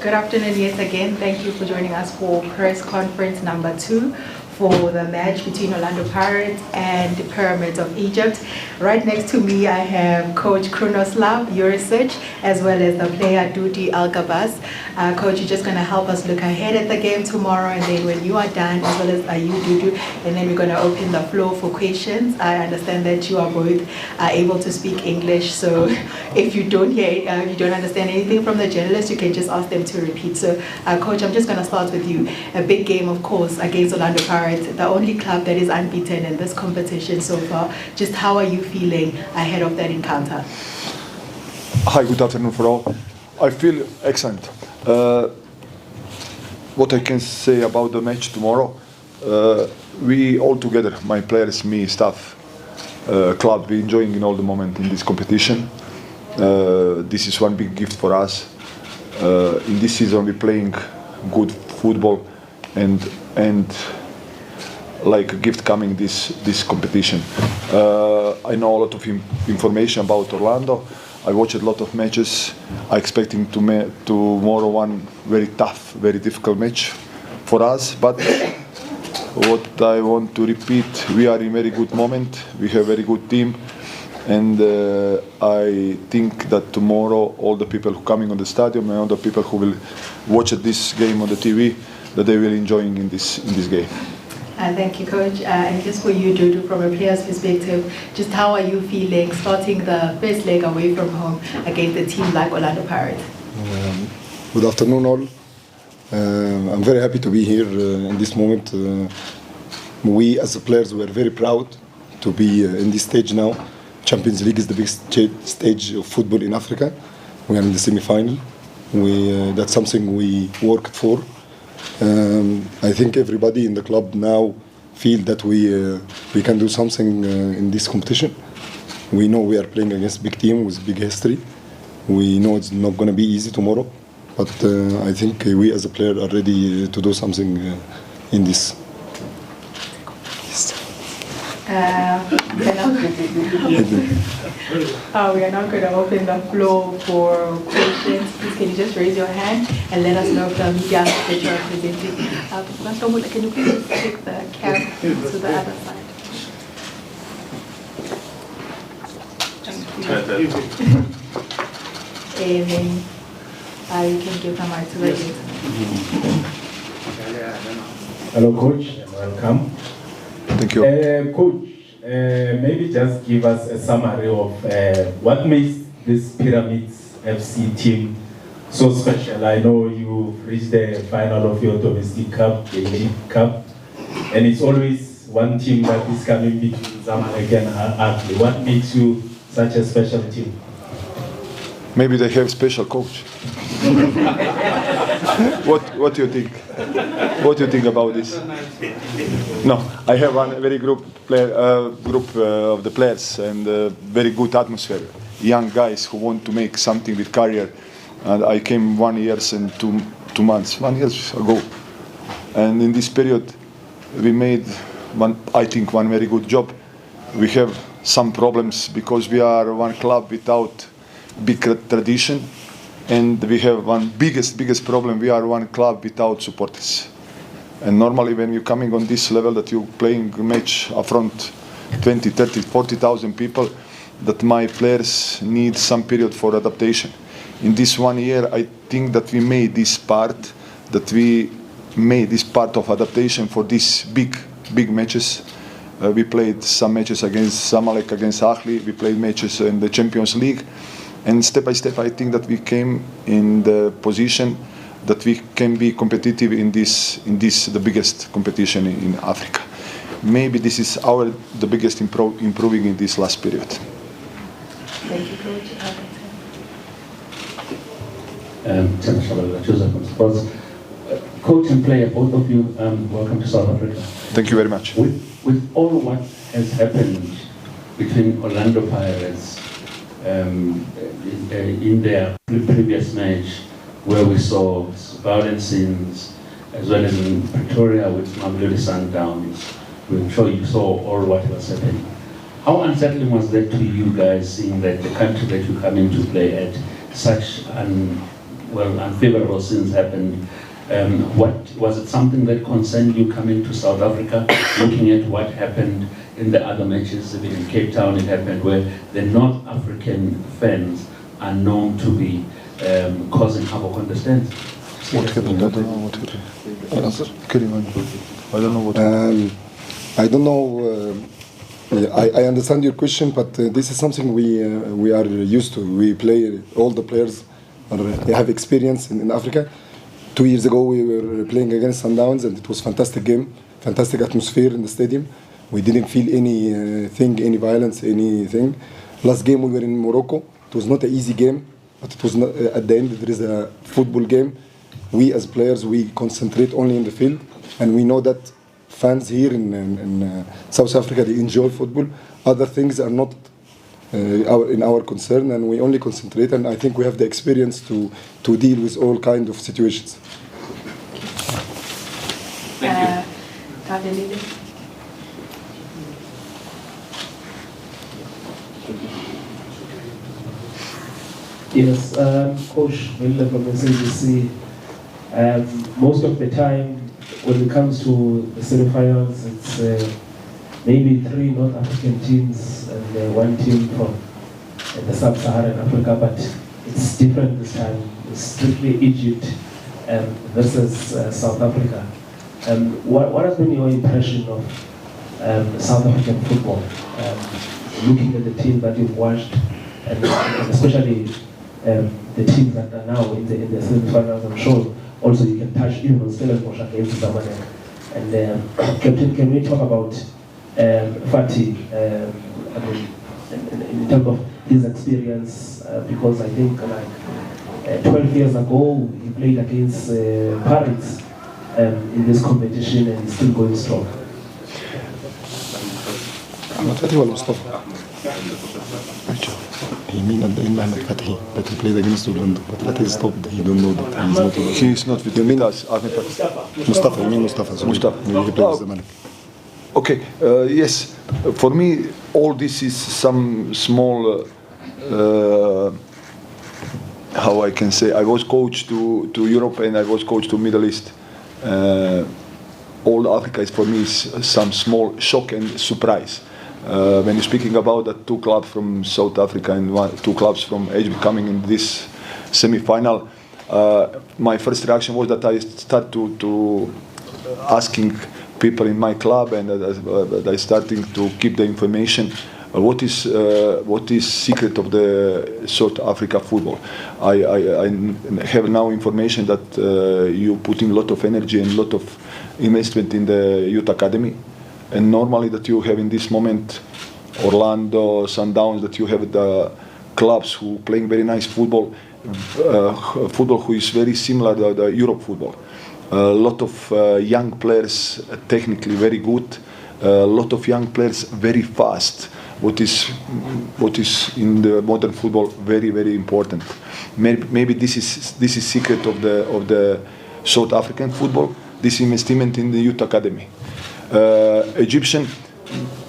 Good afternoon yet again. Thank you for joining us for press conference number 2 for the match between Orlando Pirates and the Pyramids of Egypt. Right next to me, I have Coach Krunoslav Jurcic, as well as the player Dodo Elgabas. Coach, you're just going to help us look ahead at the game tomorrow, and then when you are done, as well as you, Dodo, and then we're going to open the floor for questions. I understand that you are both able to speak English, so if you don't hear, you don't understand anything from the journalists, you can just ask them to repeat. So, Coach, I'm just going to start with you. A big game, of course, against Orlando Pirates, the only club that is unbeaten in this competition so far. Just how are you feeling ahead of that encounter? Hi, good afternoon for all. I feel excellent. What I can say about the match tomorrow, we all together, my players, me, staff, club, we enjoying in all the moment in this competition. This is one big gift for us. In this season we playing good football and like a gift coming this competition. I know a lot of information about Orlando. I watched a lot of matches. I expecting tomorrow one very tough, very difficult match for us. But what I want to repeat, we are in very good moment. We have very good team, and I think that tomorrow all the people who coming on the stadium and all the people who will watch this game on the TV, that they will enjoying in this game. Thank you, Coach. And just for you, Dodo, from a player's perspective, just how are you feeling starting the first leg away from home against a team like Orlando Pirates? Good afternoon, all. I'm very happy to be here in this moment. We, as players, were very proud to be in this stage now. Champions League is the biggest stage of football in Africa. We are in the semi-final. That's something we worked for. I think everybody in the club now feel that we can do something in this competition. We know we are playing against a big team with big history. We know it's not going to be easy tomorrow, but I think we as a player are ready to do something in this. We are now going to open the floor for questions. Please, can you just raise your hand and let us know if the media that you are presenting. Can you please take the CAF to the other side? Thank you. And then you can give the mic to the lead. Hello, Coach, and welcome. Thank you. Coach, maybe just give us a summary of what makes this Pyramids FC team so special. I know you've reached the final of your domestic cup, the Egypt Cup, and it's always one team that is coming between Zamalek and Al-Ahly. What makes you such a special team? Maybe they have special coach. What do you think? What do you think about this? No, I have one very group of the players and very good atmosphere. Young guys who want to make something with career. And I came 1 year and 2 months, 1 year ago. And in this period, we made I think one very good job. We have some problems because we are one club without big tradition. And we have one biggest problem. We are one club without supporters. And normally when you're coming on this level that you're playing a match up front 20, 30, 40,000 people, that my players need some period for adaptation. In this 1 year, I think that we made this part of adaptation for these big matches. We played some matches against Zamalek, against Ahly. We played matches in the Champions League. And step by step, I think that we came in the position that we can be competitive in this the biggest competition in Africa. Maybe this is the biggest improving in this last period. Thank you, Coach. Coach and player, both of you, welcome to South Africa. Thank you very much. With all what has happened between Orlando Pirates in their previous match, where we saw violent scenes, as well as in Pretoria with Mamelodi Sundowns, I'm sure you saw all what was happening. How unsettling was that to you guys, seeing that the country that you come in to play at such an unfavorable scenes happened. What was it something that concerned you coming to South Africa, looking at what happened in the other matches? Even in Cape Town, it happened where the North African fans are known to be causing havoc on the stands. What happened? I don't know what happened. I don't know what happened. I don't know. I understand your question, but this is something we are used to. We play, all the players have experience in Africa. 2 years ago we were playing against Sundowns and it was a fantastic game, fantastic atmosphere in the stadium. We didn't feel anything, any violence, anything. Last game we were in Morocco. It was not an easy game, but it was not, at the end there is a football game. We as players, we concentrate only in the field, and we know that fans here in South Africa, they enjoy football. Other things are not in our concern, and we only concentrate, and I think we have the experience to deal with all kind of situations. Thank you. Yes, Coach Miller from SABC. Most of the time, when it comes to the semi-finals, it's maybe 3 North African teams and 1 team from the Sub-Saharan Africa, but it's different this time. It's strictly Egypt versus South Africa. What has been your impression of South African football? Looking at the team that you've watched, and especially the teams that are now in the semi-finals, I'm sure also you can touch even on Stellenbosch against Zamanek. And Captain, can we talk about Fatih in terms of his experience? Because I think like 12 years ago he played against Pirates in this competition and he's still going strong. Fatih ولا مصطفى؟ He mean at the end Ahmed Fatih that he played against Orlando, but Fatih stopped. He don't know that he is not with. You mean us, Ahmed Fatih? Mustafa, you mean Mustafa? Sorry. Mustafa. Maybe he plays the man. Okay, yes. For me, all this is some small. How I can say? I was coach to Europe and I was coach to Middle East. All Africa is for me is some small shock and surprise. When you're speaking about the 2 clubs from South Africa and 2 clubs from Egypt coming in this semi-final, my first reaction was that I start to asking people in my club, and I starting to keep the information. What is secret of the South Africa football? I have now information that you putting a lot of energy and a lot of investment in the youth academy. And normally that you have in this moment Orlando, Sundowns, that you have the clubs who playing very nice football, football who is very similar to the Europe football. A lot of young players, technically very good. A lot of young players very fast. What is in the modern football very, very important. Maybe this is secret of the South African football. This investment in the youth academy. Egyptian,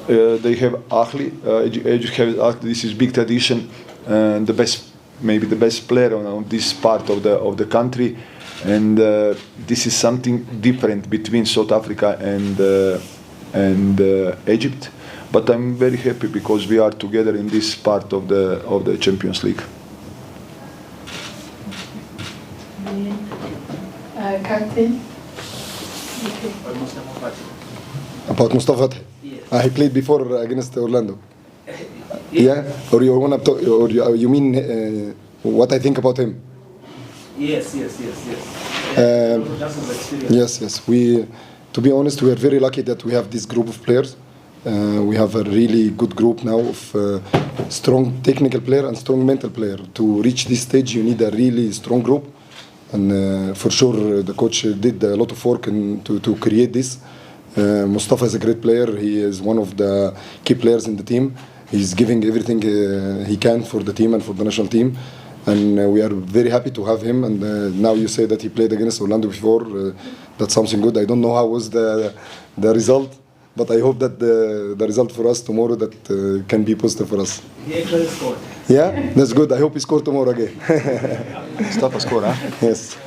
they have Ahli. This is big tradition, and the best, maybe the best player on this part of the country, and this is something different between South Africa and Egypt. But I'm very happy because we are together in this part of the Champions League. Captain. About Mustafa Fatih? Yes. He played before against Orlando. Yeah? Or you wanna talk, or you mean what I think about him? Yes. Yes. To be honest, we are very lucky that we have this group of players. We have a really good group now of strong technical player and strong mental player. To reach this stage, you need a really strong group, and for sure the coach did a lot of work to create this. Mustafa is a great player. He is one of the key players in the team. He's giving everything he can for the team and for the national team, and we are very happy to have him. And now you say that he played against Orlando before. That's something good. I don't know how was the result, but I hope that the result for us tomorrow that can be positive for us. He actually scored. Yeah, that's good. I hope he scored tomorrow again. Stop a score, huh? Yes.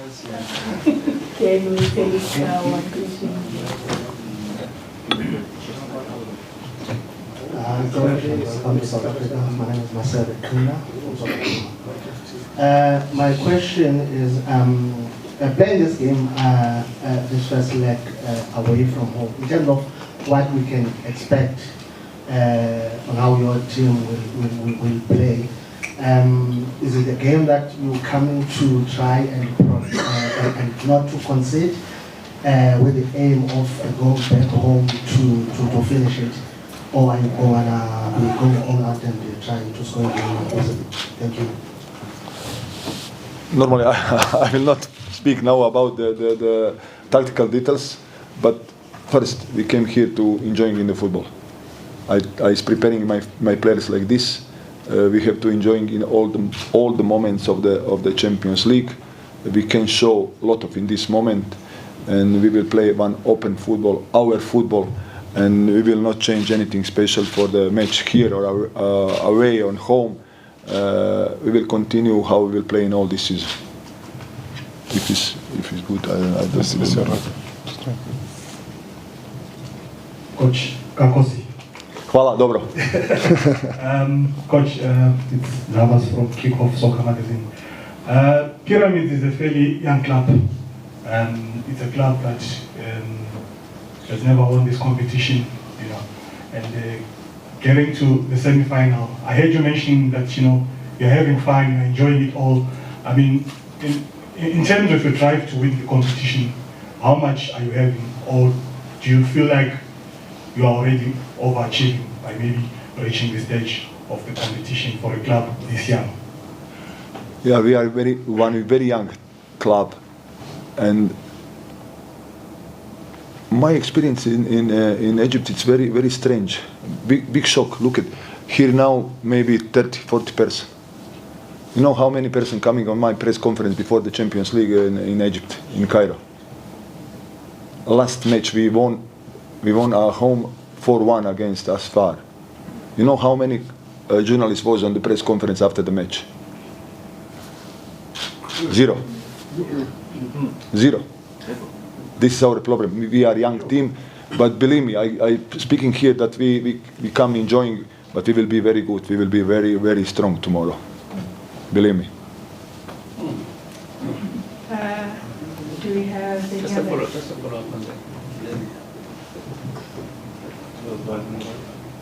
Can we take one question? Welcome to South Africa. My name is Marcel Kuna from South Africa. My question is, playing this game, this first leg away from home, in terms of what we can expect on how your team will play, is it a game that you're coming to try and not to concede with the aim of going back home to finish it? Or are you going all out and trying to score a goal? Thank you. Normally, I will not speak now about the tactical details, but first, we came here to enjoying in the football. I is preparing my players like this. We have to enjoying in all the moments of the Champions League. We can show a lot of in this moment, and we will play one open football, our football, and we will not change anything special for the match here or away or home. We will continue how we will play in all this season. If it's good, I don't see this. Coach Kakosi. Hvala, dobro. Coach, it's Navas from Kickoff Soccer Magazine. Pyramids is a fairly young club. It's a club that has never won this competition, you know, and getting to the semi-final. I heard you mentioning that, you know, you're having fun, you're enjoying it all. I mean, in terms of your drive to win the competition, how much are you having, or do you feel like you are already overachieving by maybe reaching the stage of the competition for a club this young? Yeah, we are one very young club, and my experience in Egypt, it's very strange. Big shock. Look at here now, maybe 30-40%. You know how many person coming on my press conference before the Champions League in Egypt, in Cairo. Last match we won our home 4-1 against Asfar. You know how many journalists was on the press conference after the match? Zero. This is our problem. We are a young team, but believe me, I speaking here that we come enjoying, but we will be very good. We will be very strong tomorrow. Believe me. Do we have any other? Just a follow-up on that.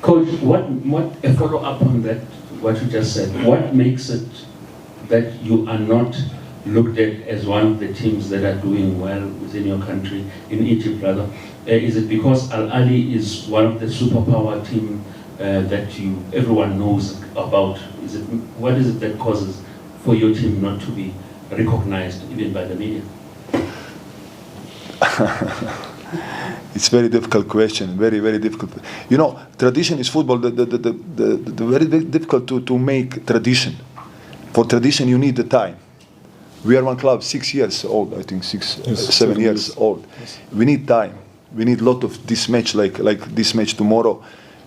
Coach, what a follow-up on that, what you just said. What makes it that you are not looked at as one of the teams that are doing well within your country, in Egypt rather? Is it because Al Ahly is one of the superpower team that everyone knows about? What is it that causes for your team not to be recognized even by the media? It's very difficult question. Very difficult. You know, tradition is football. The very difficult to make tradition. For tradition, you need the time. We are one club 6 years old. I think 7 years old. Yes. We need time. We need a lot of this match, like this match tomorrow.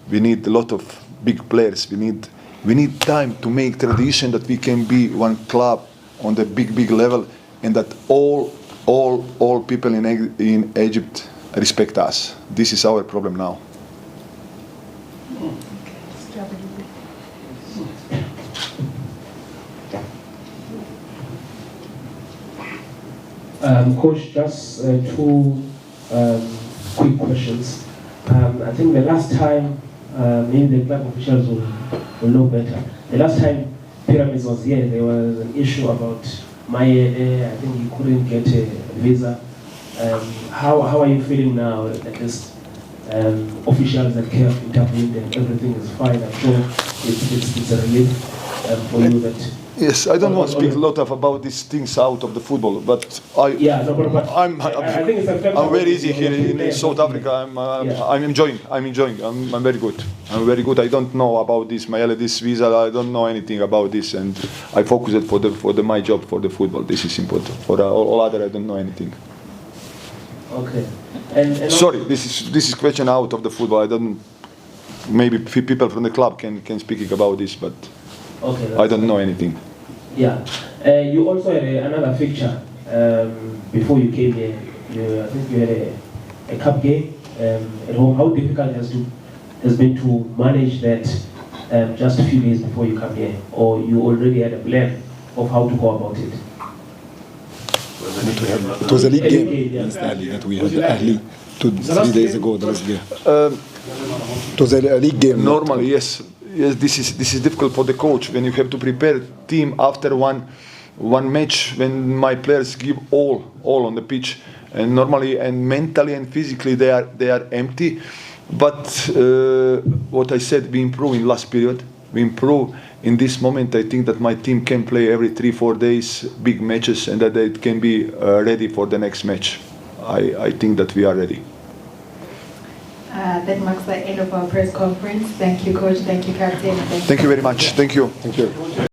We need a lot of big players. We need time to make tradition that we can be one club on the big level, and that all people in Egypt respect us. This is our problem now. Coach, just two quick questions. I think the last time, maybe the club officials will know better. The last time Pyramids was here, there was an issue about Maye. I think he couldn't get a visa. How are you feeling now? At least officials at CAF intervened and everything is fine. I'm sure it's a relief for you that. Yes, I don't want to speak a lot about these things out of the football, but I'm very easy here in South Africa. I'm enjoying. I'm very good. I'm very good. I don't know about this this visa. I don't know anything about this, and I focus it for my job for the football. This is important. For all other, I don't know anything. Okay. And sorry, this is question out of the football. I don't. Maybe people from the club can speak about this, but okay, I don't know anything. Yeah. You also had another fixture before you came here. I think you had a cup game at home. How difficult has been to manage that just a few days before you come here? Or you already had a plan of how to go about it? It was a league game against Ahli that we had Ahli 3 days ago. The last game. It was a league game. Normally, yes. Yes, this is difficult for the coach when you have to prepare team after one match when my players give all on the pitch, and normally and mentally and physically they are empty. But what I said, we improve in last period. We improve in this moment. I think that my team can play every 3-4 days big matches, and that they can be ready for the next match. I think that we are ready. That marks the end of our press conference. Thank you, Coach. Thank you, Captain. Thank you very much. Thank you. Thank you.